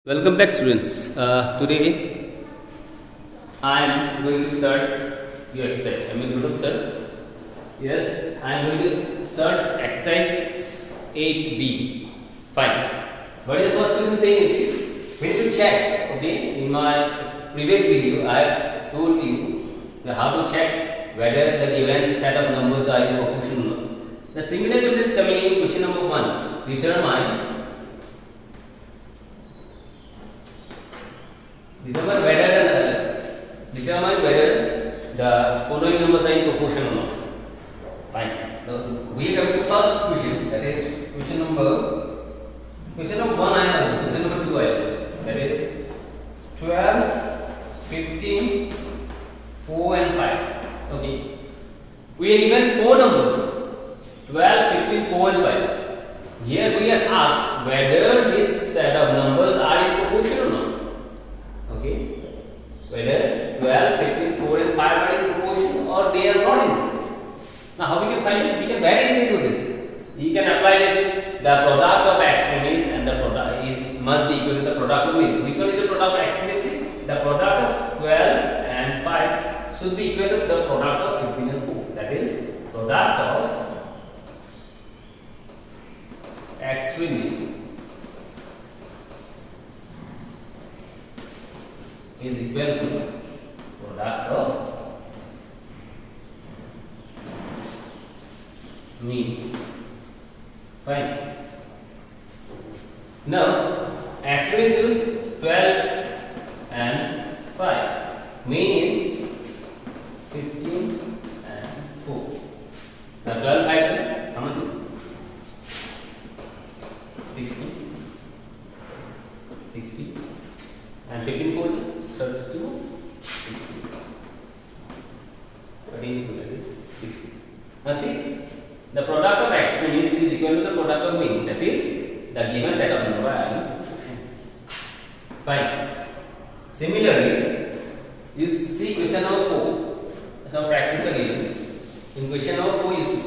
Welcome back, students. Today I am going to start your exercise. I mean, sir. Yes, I am going to start exercise 8B. Fine. What is the first question saying? You see, we need to check. Okay, in my previous video, I have told you how to check whether the given set of numbers are in proportion or not. The similar question is coming in question number 1. Determine whether the following numbers are in proportion or not. Fine. Now we have the first question, that is question number 1 I know, question number 2 I know. That is 12, 15, 4 and 5. Okay. We are given 4 numbers, 12, 15, 4 and 5. Here we are asked whether this set of numbers are in proportion or not. Okay, whether 12, 15, 4 and 5 are in proportion or they are not in proportion. Now how we can find this? We can very easily do this. You can apply this, the product of extremes and the product must be equal to the product of means. Which one is the product of extremes? The product of 12 and 5 should be equal to the product of 15 and 4. That is, product of extremes is equal to product of mean. Fine. Now, extremes is 12 and 5. Mean is 15 and 4. Now, 12 5 how much is it? 60. 60. And 15 4 is 32, 60. 13 that is 60. Now see, the product of extremes is equal to the product of mean. That is, the given set of number are in proportion. Fine. Similarly, you see question number 4. Some fractions are given. In question number 4, you see.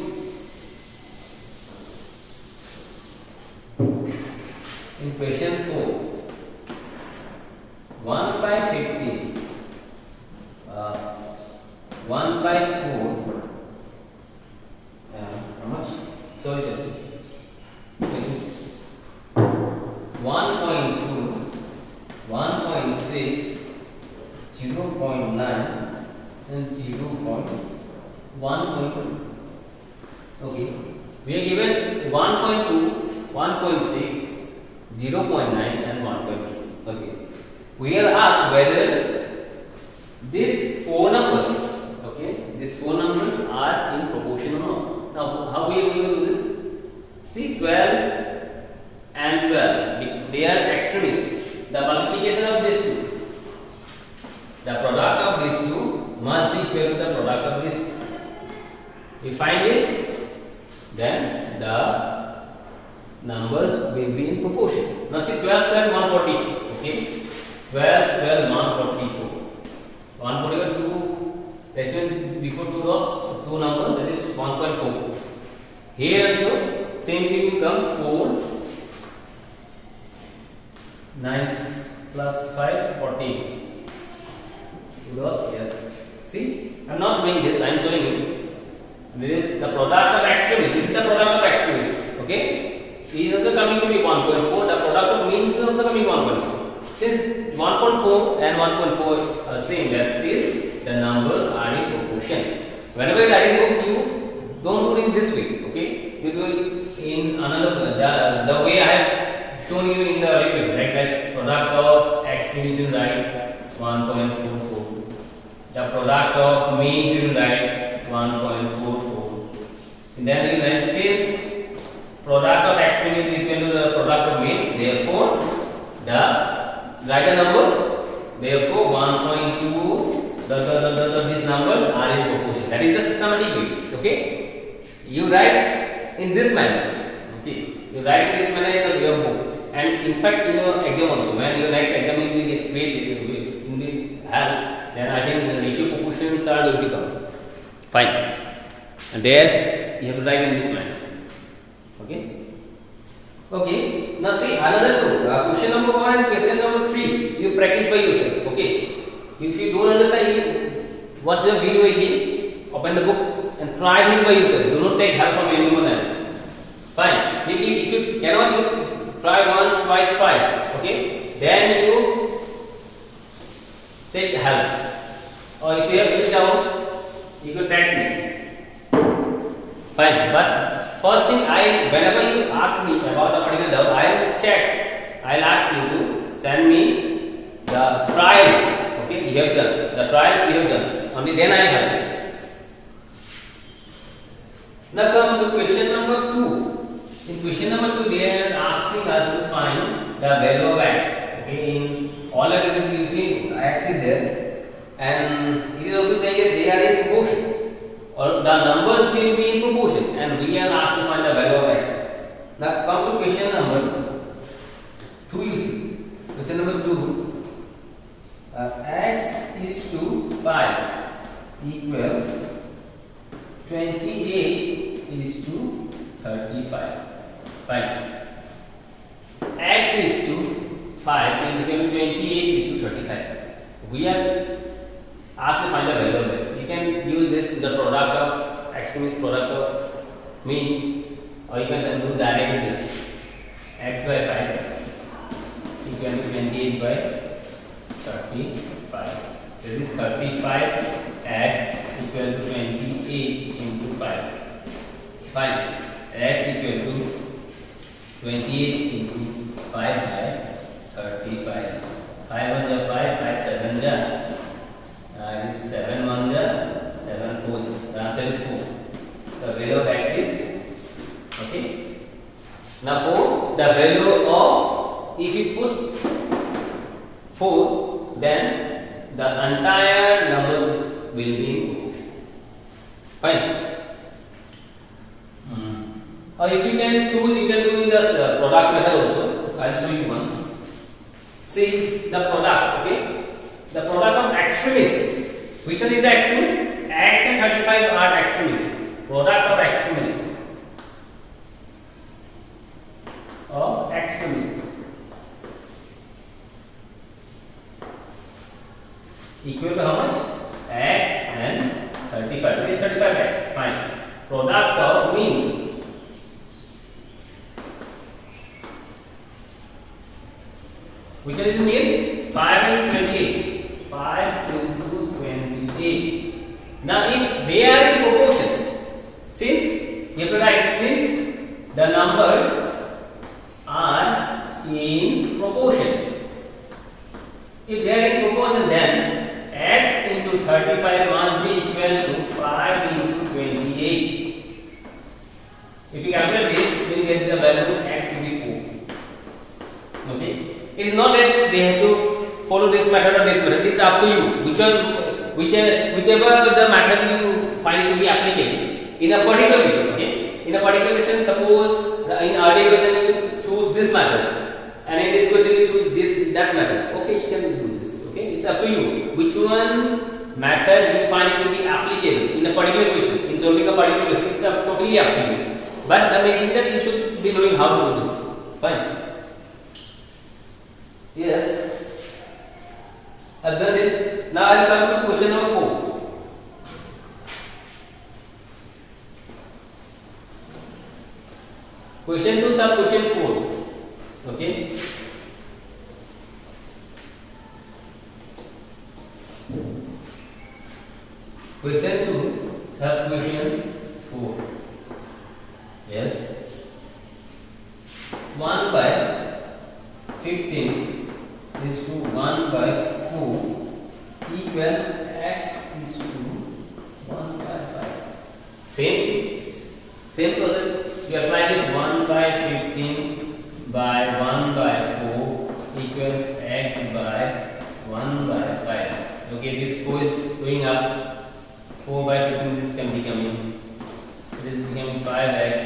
In question 4. 1 by 15, 1 by 4, how much? Sorry, it is 1.2, 1.6, 0.9 and 1.2. Okay, we are given 1.2, 1.6, 0.9 and 1.2. Okay. We are asked whether these 4 numbers, okay, these 4 numbers are in proportion or not. Now, how we are going to do this? See, 12 and 12, they are extremes. The multiplication of these two, the product of these two must be equal to the product of these two. We find this, then the numbers will be in proportion. Now, see, 12, 12, 140, okay. 12, 12, 144. 144, 2, let's say before 2 dots, 2 numbers, that is 1.44. Here also, same thing will come 4, 9 plus 5, 14. 2 dots, yes. See, I am not doing this, I am showing you. This is the product of extremes. This is the product of extremes. Okay? It is also coming to be 1.4. The product of means is also coming 1.4. Since 1.4 and 1.4 are same, that is, the numbers are in proportion. Whenever you are writing book, you don't do it in this way, okay? You do it in another, the way I have shown you in the equation, like product of extremes you write 1.44. The product of means you write 1.44. Then you write since product of extremes is equal to the product of means, therefore, the write the numbers, therefore 1.2, these numbers are in proportion. That is the systematic way. Okay, you write in this manner. Okay, you write in this manner in your book, and in fact in your exam also, when your next exam will be great, in the hell, then I think the ratio proportions are going to come. Fine, and there you have to write in this manner. Okay. Okay. Now see another two. Question number 1 and question number If you don't understand, what's your video again? Open the book and try doing by yourself. Do not take help from anyone else. Fine. If you cannot, you try once, twice. Okay. Then you take help. Or if you have it down, you could text me. Fine. But first thing, whenever you ask me about a particular doubt, I'll check. I'll ask you to send me the trials. Okay, you have done the trials. You have done. Only then I'll help you. Now come to question number 2. In question number 2, they are asking us to find the value of x. Okay, in all the cases you see x is there, and it is also saying that they are in proportion, or the numbers will be in proportion, and we are asked to find the value of x. Now come to question number 2. You see, question number 2. X is to 5 equals 28 is to 35. Fine. X is to 5 is equal to 28 is to 35. We are asked to find the value of x. You can use this, the product of x means product of means, or you can do directly this. X by 5 equal to 28 by 35. That is 35 x equal to 28 into 5. Fine. X equal to 28 into 5 by 35. 5 1 ja 5, 5 7 ja. It is 7 1 ja, 7 4 ja. The answer is 4. The value of x is okay. Now 4, the value of, if you put 4, then the entire numbers will be in proportion. Fine. Or if you can choose, you can do in the product method also. I'll show you once. See the product, okay? The product of extremes. Which one is the extremes? X and 35 are extremes. Product of extremes. Of extremes. Equal to how much? X and 35. It is 35x. Fine. Product of means. Which one is the means? 5 and 28. 5 into 28. Now if they are in proportion, since you have to write, since the numbers are in proportion. If they are in proportion, then x into 35 must be equal to 5 into 28. If you calculate this, you will get the value of x to be 4. Okay. It is not that they have to follow this method or this method. It's up to you. Whichever the method you find it to be applicable in a particular question. Okay. In a particular question, suppose in earlier question you choose this method, and in this question you choose that method. Okay, you can do this. Okay, it's up to you. Which one method you find it to be applicable in a particular question, in solving a particular question. It's totally up to you. But the main thing that you should be knowing how to do this. Fine. Yes. I've done this. Now I'll come to question number 4. Question 2 sub question 4. Okay. Question 2 sub question 4. Yes. 1 by 15 is to 1 by 4 equals x is to 1 by 5. Same thing, same process. You apply this 1 by 15 by 1 by 4 equals x by 1 by 5. Okay, this 4 is going up. 4 by 15, this can be coming. It is becoming 5x.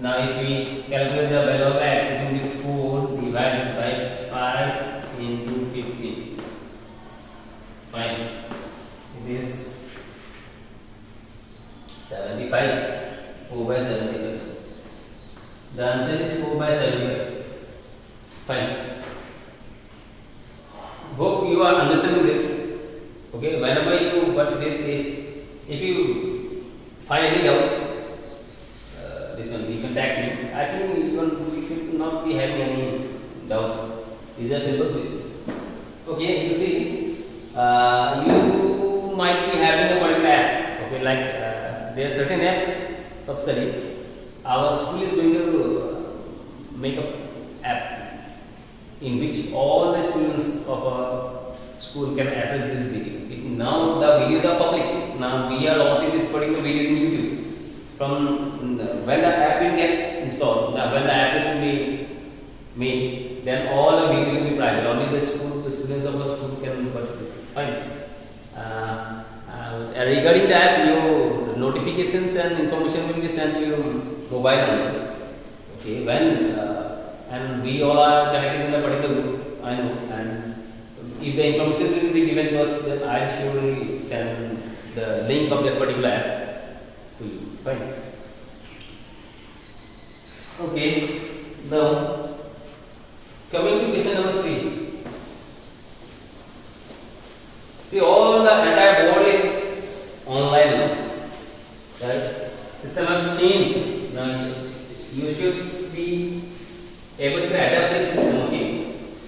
Now if we calculate the value of x, it will be 4 divided by 5 into 15. Fine. It is 75. 4 by 75. The answer is 4 by 75. Fine. hope you are understanding this. Okay, whenever you watch this, if you find any doubt, this one you contact me. I think you should not be having any doubts. These are simple questions. Okay, you see, you might be having a particular app. Okay, like there are certain apps of study. Our school is going to make a app in which all the students of our school can access this video. Now the videos are public. Now we are launching this particular videos in YouTube. From when the app will get installed, when the app will be made, then all the videos will be private. Only the students of the school can watch this. Fine. Regarding the app, your notifications and information will be sent to your mobile numbers. Okay, and we all are connected in a particular group, I know, and if the information will be given to us, then I'll surely send the link of that particular app to you. Fine. Okay, now coming to question number 3. See, all the entire world is online now. Right? System have changed. Now you should be able to adapt this system. Okay.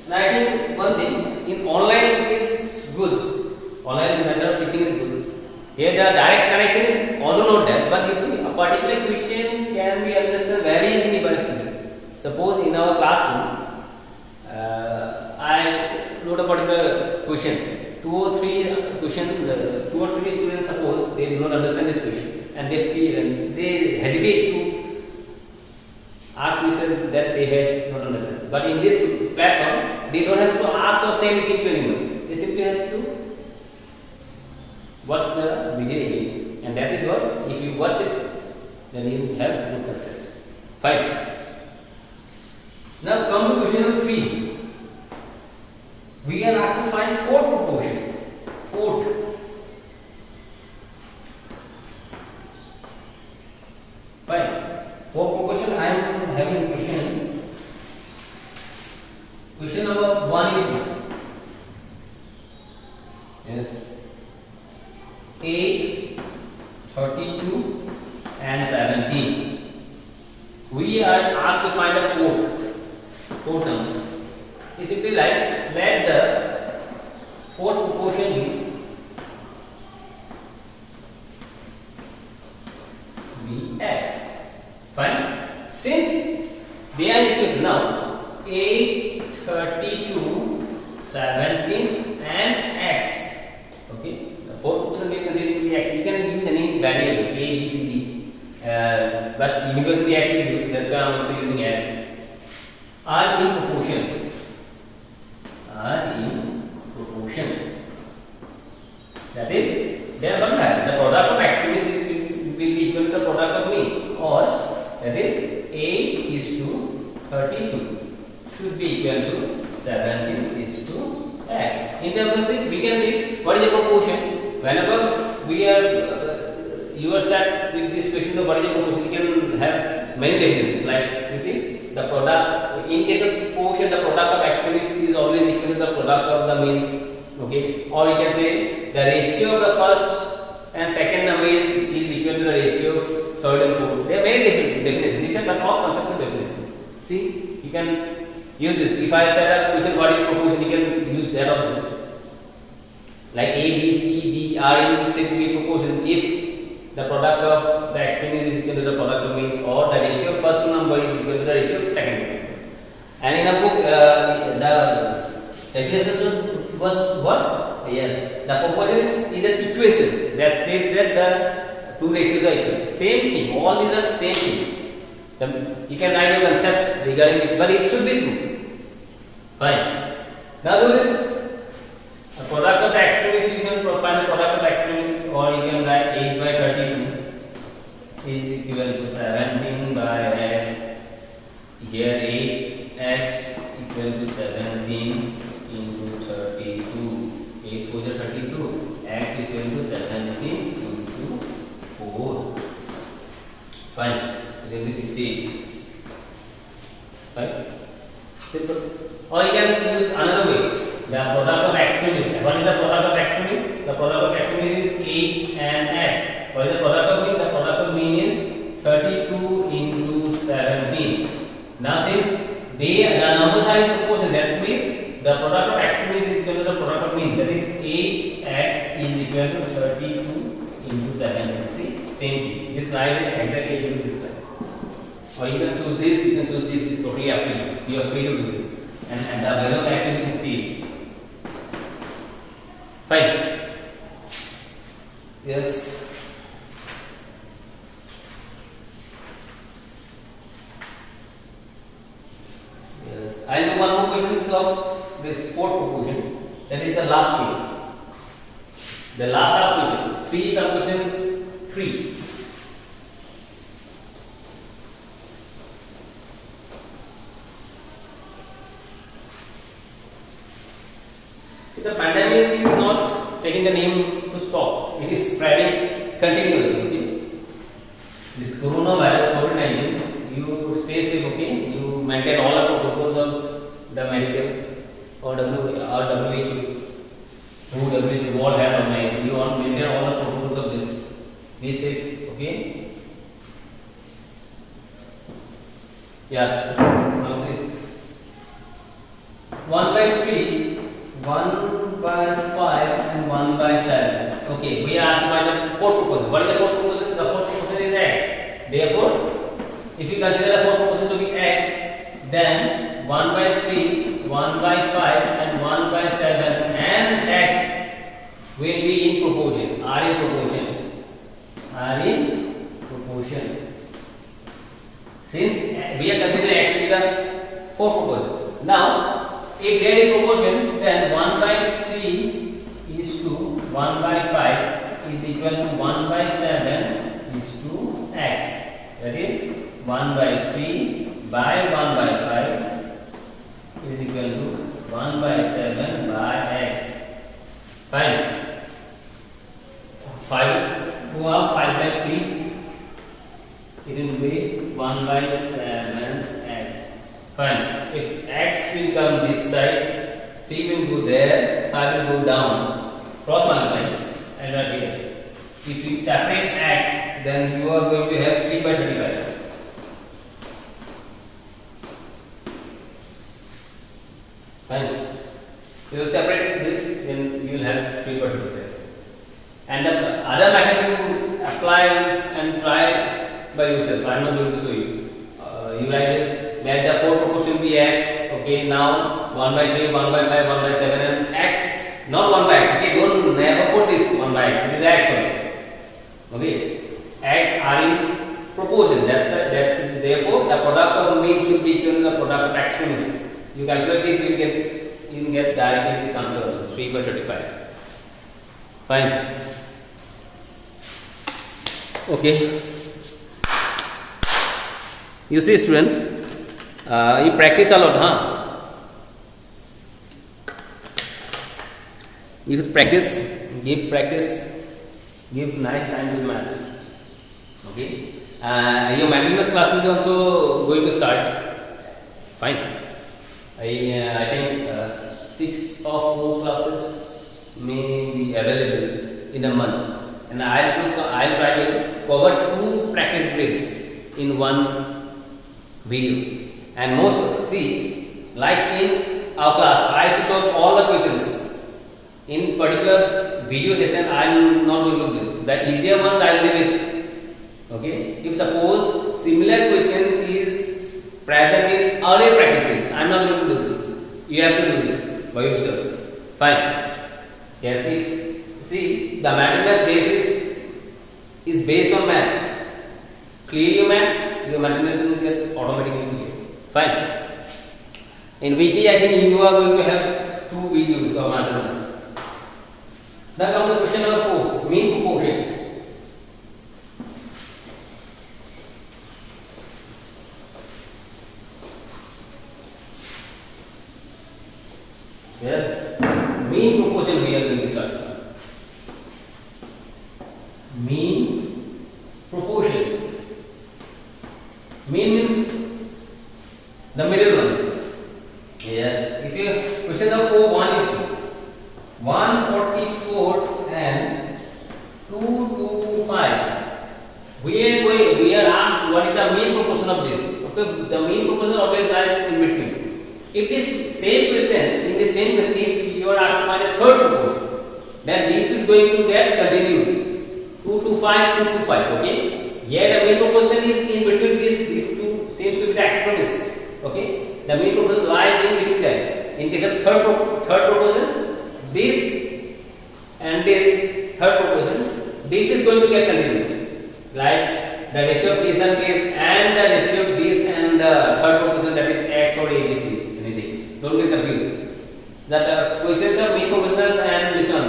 Now I think one thing in online is good. Online method of teaching is good. Here the direct connection is although not that, but you see a particular question can be understood very easily by a student. Suppose in our classroom, I wrote a particular question. Two or three students, suppose they do not understand this question and they feel and they hesitate to ask me that they have not understand. But in this platform, they don't have to ask or say anything to anyone. They simply has to watch the video again, and that is what, if you watch it, then you have good concept. Fine. Now come to question number 3. We are asked to find fourth proportion. Fourth. Fine. Fourth proportion, I am having a question. Question number 1 is yes, 8, 32 and 17. We are asked to find a fourth number. It's simply like let the fourth proportion be x. Fine. Since they are equals now 8, 32, 17 and x. Okay. The fourth proportion we consider to be x. You can use any variables a, b, c, d. But universally x is used. That's why I am also using x. Are in proportion. That is, they are one that the product of extremes will be equal to the product of mean, or that is 8 is to 32 should be equal to 17 is to x. In terms of it, we can see what is the proportion. Whenever we are you are set with this question of what is the proportion, you can have many definitions. Like you see, the product in case of proportion, the product of extremes is always equal to the product of the means. Okay, or you can say the ratio of the first and second number is equal to the ratio of third and fourth. There are many different definitions. These are all conceptual definitions. See, you can use this. If I said a question what is proportion, you can use that also. Like A, B, C, D are in said to be proportion if the product of the extremes is equal to the product of means, or the ratio of first number is equal to the ratio of second number. And in a book, the definition was what? Yes, the proportion is an equation that states that the two ratios are equal. Same thing, all these are the same thing. You can write your concept regarding this, but it should be true. Fine. Now do this. The product of the extremes, you can find the product of the extremes, or you can write 8 by 32 is equal to 17 by x. Here 8x equal to 17 into 32. 8 4 is 32. X equal to 17 into 4. Fine. It will be 68. Fine. Simple. Or you can use another way. The product of extremes. What is the product of extremes? The product of extremes is 8 and x. What is the product of mean? The product of mean is 32 into 17. Now since the numbers are in proportion, that means the product of extremes is equal to the product of means. That is 8x is equal to 32 into 17. See, same thing. This line is exactly equal to this line. Or you can choose this, you can choose this. It's totally up to you. You are free to do this. And the value of x will be 68. Fine. Yes. Yes. I know one more question of this fourth proposition. That is the last question. The last sub question. 3 sub question 3. The pandemic is not taking the name to stop. It is spreading continuously. Okay? This coronavirus, COVID-19, you stay safe. Okay? You maintain all the protocols of the medical or WHO, WHO World Health Organization. You want to maintain all the protocols of this. Be safe. Okay? Yeah. Now see. 1/3. 1/5 and 1/7. Okay, we are asked by the fourth proposition. What is the fourth proposition? The fourth proposition is x. Therefore, if you consider the fourth proposition to be x, then 1/3, 1/5 and 1/7 and x will be in proportion. Are in proportion. Are in proportion. Since we are considering x to be the fourth proposition. Now, if they are in proportion, then 1/3 is to 1/5 is equal to 1/7 is to x. That is 1/3 by 1/5 is equal to 1/7 by x. Fine. 5/3 it will be 1/7x. Fine. If x will come this side, 3 will go there, 5 will go down. Cross multiply and right here. If you separate x, then you are going to have 3/35. Fine. If you separate this, then you will have 3/35. And the other method you apply and try by yourself. I am not going to show you. You write this. Let the fourth proportion be x. Okay, now 1/3, 1/5, 1/7 and x. Not 1/x. Okay, don't never put this 1/x. It is x only. Okay, x are in proportion. That therefore the product of mean should be equal to the product of exponents. You calculate this, you can get directly this answer 3/35. Fine. Okay. You see, students. You practice a lot, huh? You should practice, give nice time to maths. Okay. Your mathematics class is also going to start. Fine. I think 6 or 4 classes may be available in a month, and I'll try to cover 2 practice grades in one video. And most, see, like in our class, I used to solve all the questions. In particular video session, I am not going to do this. The easier ones I will leave it. Okay. If suppose similar questions is present in earlier practices, I am not going to do this. You have to do this by yourself. Fine. Yes. If see the mathematics basis is based on maths. Clear your maths, your mathematics will get automatically clear. Fine. In weekly, I think you are going to have 2 videos of mathematics. Now come to question number 4, mean proportion. Yes, mean proportion we are going to start. Mean proportion. Mean means the middle one. Yes, if you question number 4, 1 is what is the mean proportion of this. Okay, the mean proportion always lies in between. If this same question, in the same question, if you are asked to find a third proportion, then this is going to get continued 2 to 5, 2 to 5. Okay, here the mean proportion is in between these two, seems to be the extremist. Okay, the mean proportion lies in between them. In case of third proportion, this and this third proportion, this is going to get continued, like the ratio of this and this, and the ratio of this and the third proportion, that is x or abc. Anything, don't get confused. That questions of mean proportion and this one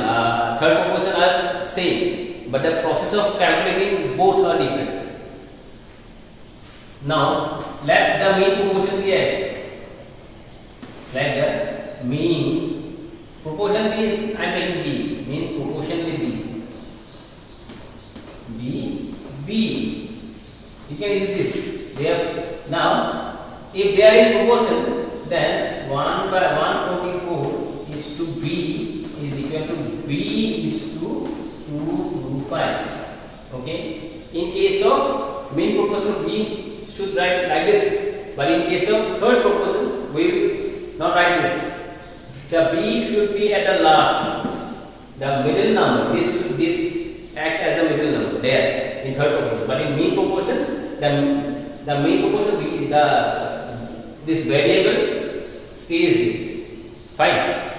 third proportion are same, but the process of calculating both are different. Now let the mean proportion be x. Let the mean proportion be, I am taking b, mean proportion be b. You can use this. They have, now if they are in proportion, then 1 by 144 is to b is equal to b is to 2 to 5. Okay. In case of mean proportion, we should write like this, but in case of third proportion, we will not write this. The b should be at the last, the middle number. This act as the middle number there in third proportion. But in mean proportion, the mean proportion, this variable stays fine.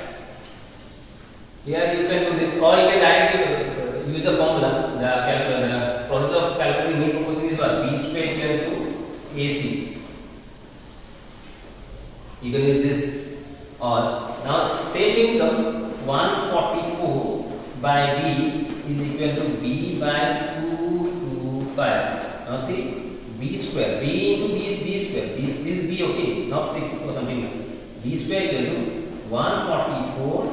Here you can do this, or you can directly use the formula. The process of calculating mean proportion is what? B square equal to AC. You can use this. Or now same thing come 144 by b is equal to b by 2 to 5. Now see, b square, b into b is b square. This is b, okay, not 6 or something else. B square equal to 144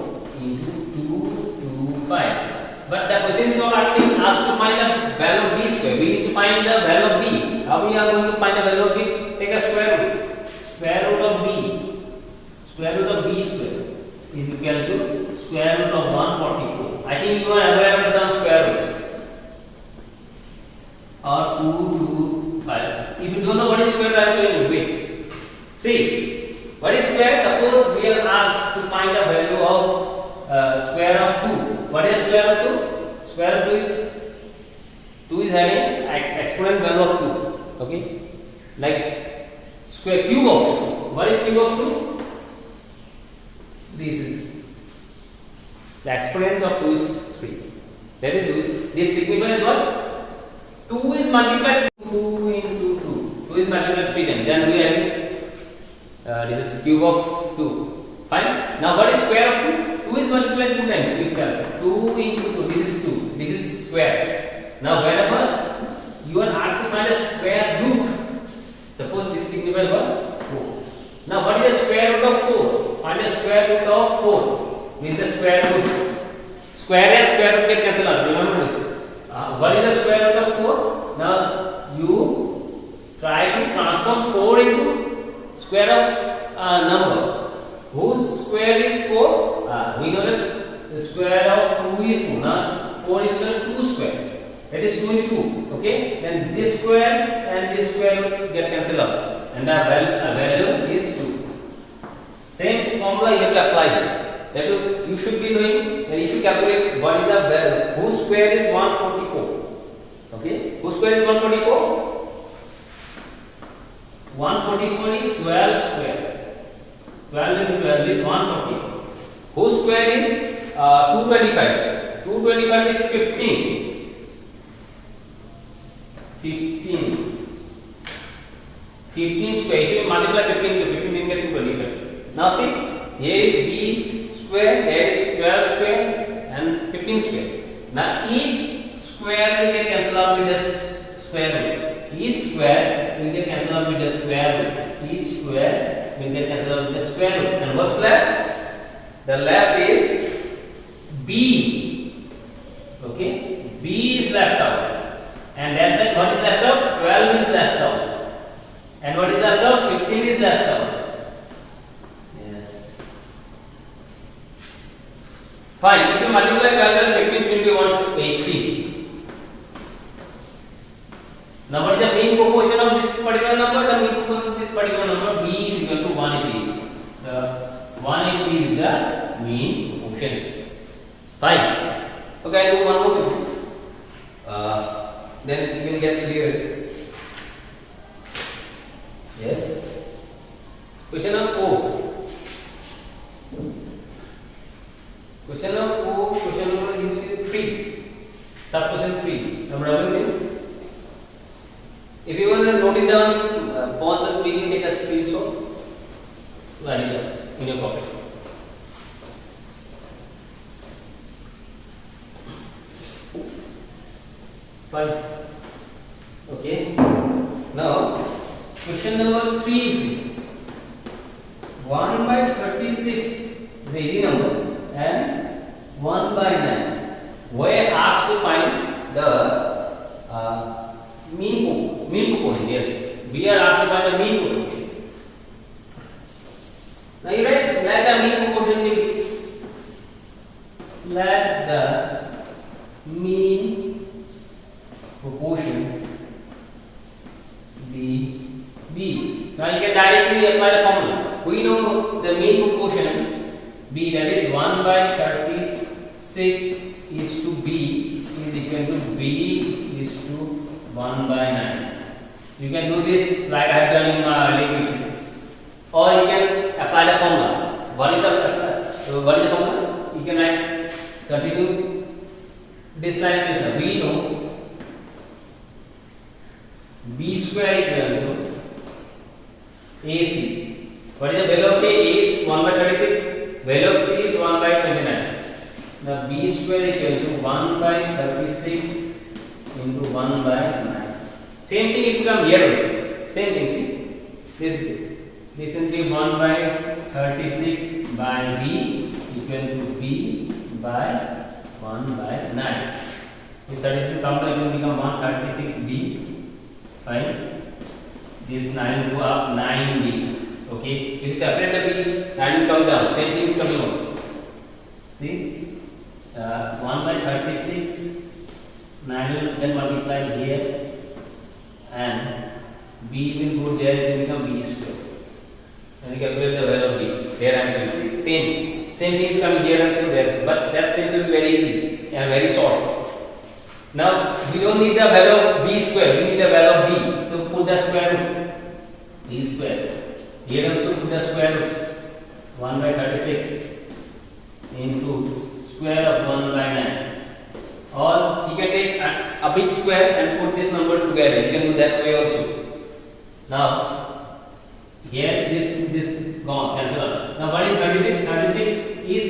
into 2 to 5. But the question is not asking us to find the value of b square. We need to find the value of b. How we are going to find the value of b? Take a square root. Square root of b. Square root of b square is equal to square root of 144. I think you are aware of the term square root. Or 2 to 5. If you don't know what is square root, I am showing you. Wait. See, what is square? Suppose we are asked to find the value of square of 2. What is square of 2? Square root of 2 is having exponent value of 2. Okay? Like square cube of 2. What is cube of 2? This is the exponent of 2 is 3. That is, this signifies what? 2 is multiplied 2 into 2. 2 is multiplied 3 times. Then we have this is cube of 2. Fine. Now what is square of 2? 2 is multiplied 2 times to each other. 2 into 2. This is 2. This is square. Now whenever you are asked to find a square root, suppose this signifies what? 4. Now what is the square root of 4? Find the square root of 4. Means the square root. Square and square root get cancelled out. Remember this. What is the square root of 4? Now you try to transform 4 into square of number. Whose square is 4? We know that the square of 2 is 4. Now 4 is equal to 2 square. That is 2 into 2. Okay? Then this square and this square roots get cancelled out. And the value is 2. Same formula you have to apply it. That you should be knowing, and you should calculate what is the value. Whose square is 144? Okay? Whose square is 144? 144 is 12 square. 12 into 12 is 144. Whose square is 225? 225 is 15. 15 square. If you multiply 15 to 15, you get 225. Now see, here is b square, there is 12 square and 15 square. Now each square will get cancelled out with the square root. Each square will get cancelled out with the square root. Each square will get cancelled out with the square root. And what's left? The left is b. Okay, b is left out. And that side, what is left out? 12 is left out. And what is left out? 15 is left out. Fine. If you multiply 12 and 15, it will be 180. Now what is the mean proportion of this particular number? The mean proportion of this particular number b is equal to 180. The 180 is the mean proportion. Fine. Okay, I do one more question. Then you will get clear. Yes. Question number 4. Question number 4. Question number you see 3. Sub question 3. Number of this. If you want to note it down, pause the speaking, take a screenshot. Write it down in your copy. Fine. Okay. Now, question number 3 is 1 by 36 is an easy number and 1 by 9. We are asked to find the mean proportion. Yes, we are asked to find the mean proportion. Now you write let the mean proportion be. Let the mean proportion be b. Now you can directly apply the formula. We know the mean proportion b, that is 1 by 36 is to b is equal to b is to 1 by 9. You can do this like I have done in my earlier question, or you can apply the formula. What is the formula? You can write continue this like this. We know b square equal to AC. What is the value of A? A is 1 by 36. Value of C is 1 by 29. Now b square equal to 1 by 36 into 1 by 9. Same thing it become here also. Same thing. See this will be 1 by 36 by b equal to b by 1 by 9. This 36 will come down, it will become 136b. Fine. This 9 go up 9b. Okay. If you separate the b's, 9 will come down. Same thing is coming out. See, 1 by 36, 9 will then multiply here, and b will go there. It will become b square. And you calculate the value of b. Here I am showing. Same thing is coming here and so there. But that seems to be very easy and very short. Now we don't need the value of b square. We need the value of b. So put the square root. B square. Here also put the square root. 1 by 36 into square of 1 by 9. Or you can take a big square and put this number together. You can do that way also. Now here this gone, cancel out. Now what is 36? 36 is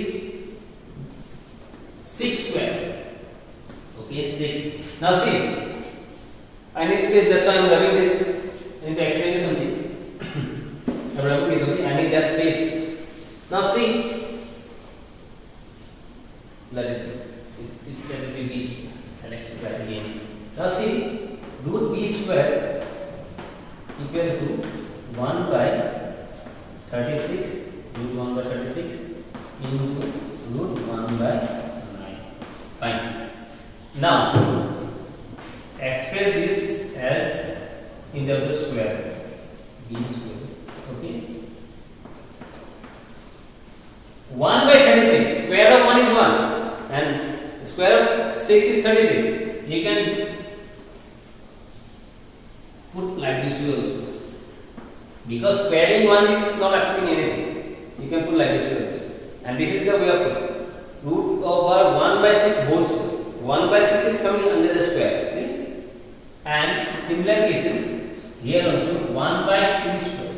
6 square. Okay, 6. Now see, I need space, that's why I am rubbing this. I need to explain you something. I am rubbing this, okay? I need that space. Now see, let it be b square. Let's try it again. Now see, root b square equal to 1 by 36 root 1 by 36 into root 1 by 9. Fine. Now express this as in terms of square, b square. Okay. 1 by 36. Square of 1 is 1 and square of 6 is 36. You can put like this way also. Because squaring 1 is not affecting anything. You can put like this way also. And this is the way of putting. Root over 1 by 6 whole square. 1 by 6 is coming under the square. See? And similar cases here also 1 by 3 square.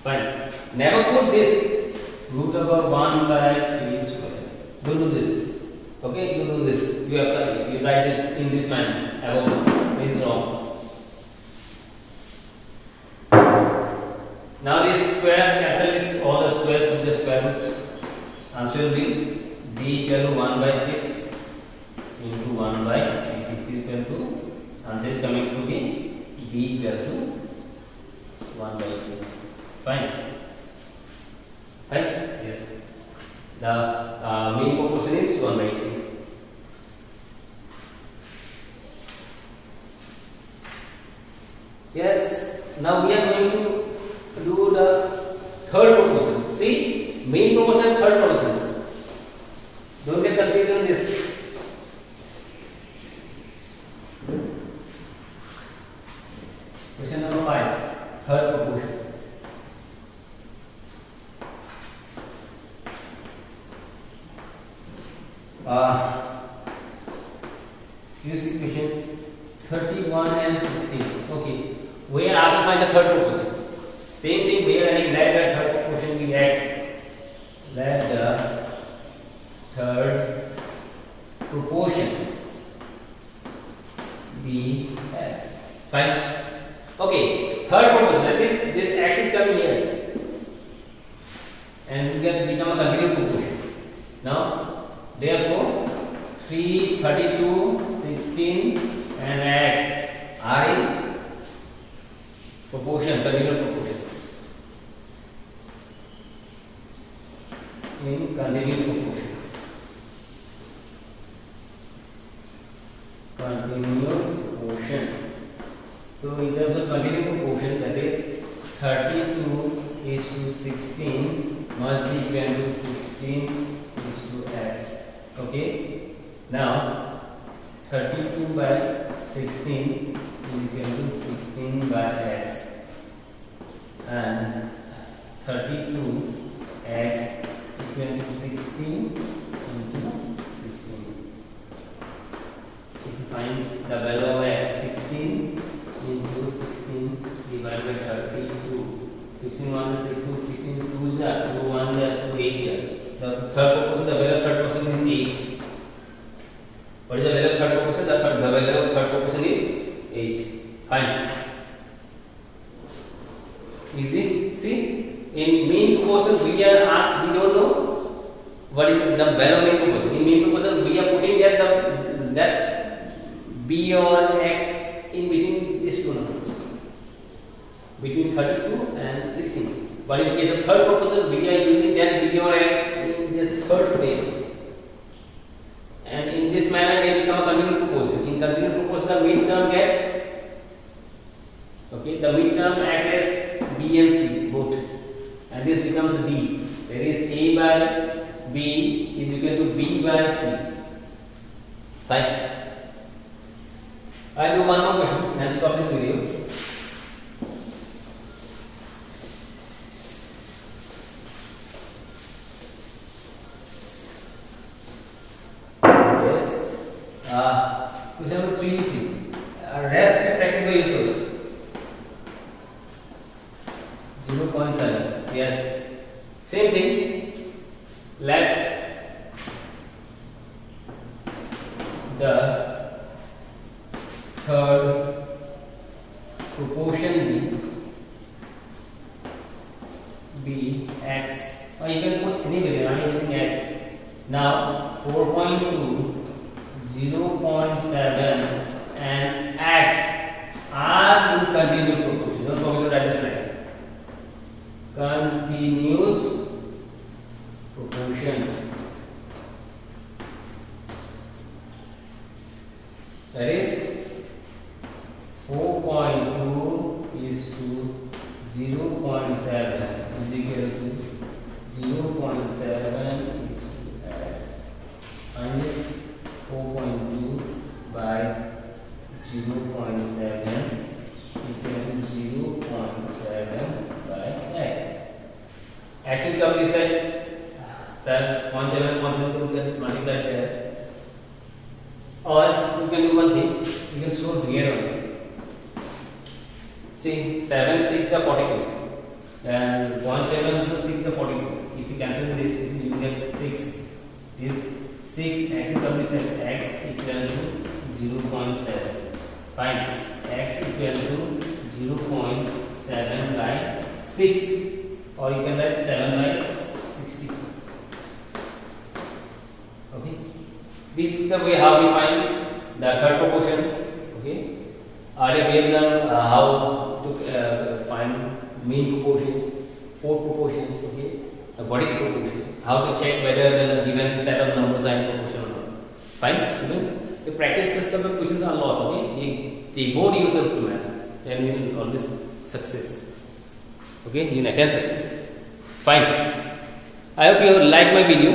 Fine. Never put this root over 1 by 3 square. Don't do this. Okay? You do this. You apply. You write this in this manner. Above. This is wrong. Now this square cancels all the squares with the square roots. Answer will be b equal to 1 by 6 into 1 by 3 equal to, answer is coming to be b equal to 1 by 2. Fine. Right? Yes. The mean proportion is 1 by 2. See, main proportion, third proportion. Don't get confused on this. Question number 5, third proportion. Use equation 31 and 16. Okay, we are asked to find the third proportion. Same thing, we are adding let the third proportion be x. Let the third proportion be x. Fine. Okay, third proportion. That is, this x is coming here, and we can become a continuous proportion. Now, therefore, 3, 32, 16, and x are in proportion, continuous proportion. In continuous proportion. Continuous proportion. So, in terms of continuous proportion, that is 32 is to 16 must be equal to 16 is to x. Okay. Now, 32 by 16 is equal to 16 by x, and 32x equal to 16 into 16. If you find the value of x, 16 into 16 divided by 32. 16 1 is 16, 16 2 is 2, 1 is 2, 8. The third proportion, the value of third proportion is 8. What is the value of third proportion? The value of third proportion is 8. Fine. Easy. See, in mean proportion we are asked, we don't know what is the value of mean proportion. In mean proportion we are putting that b or x in between these two numbers, between 32 and 16. But in case of third proportion we are using that b or x in the third place. And in this manner they become a continuous proportion. In continuous proportion the midterm get, okay, the midterm act as b and c both, and this becomes b. There is a by b is equal to b by c. Fine. I will do one more question and stop this video. Question number 3, you see. Rest and practice by yourself. 0.7. Yes. Same thing. Let the third proportion be x. Or you can put any value. I am using x. Now 4.2. 0.7 and x are in continued proportion. Don't forget to write this line. Continued proportion. That is 4.2 is to 0.7 is equal to 0.7 is to x. Minus 4.2 by 0.7 equal to 0.7 by x. Actually, come this side, 0.7 you can multiply there. Or you can do one thing, you can solve here only. See, 7, 6 are 42. And 0.7 to 6 are 42. If you cancel this, you will get 6. This 6 actually come this x equal to 0.7. Fine. X equal to 0.7 by 6. Or you can write 7 by 60. Okay. This is the way how we find the third proportion. Okay. Earlier we have done how to find mean proportion, fourth proportion. Okay. What is proportion? How to check whether the given set of numbers are in proportion or not. Fine, students. The practice system of questions are a lot. Okay. Devote yourself to maths, then you will always success. Okay, you will attain success. Fine. I hope you like my video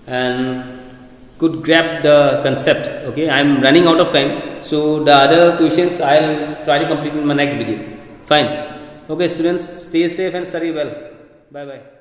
and could grab the concept. Okay, I am running out of time, so the other questions I'll try to complete in my next video. Fine. Okay, students, stay safe and study well. Bye bye.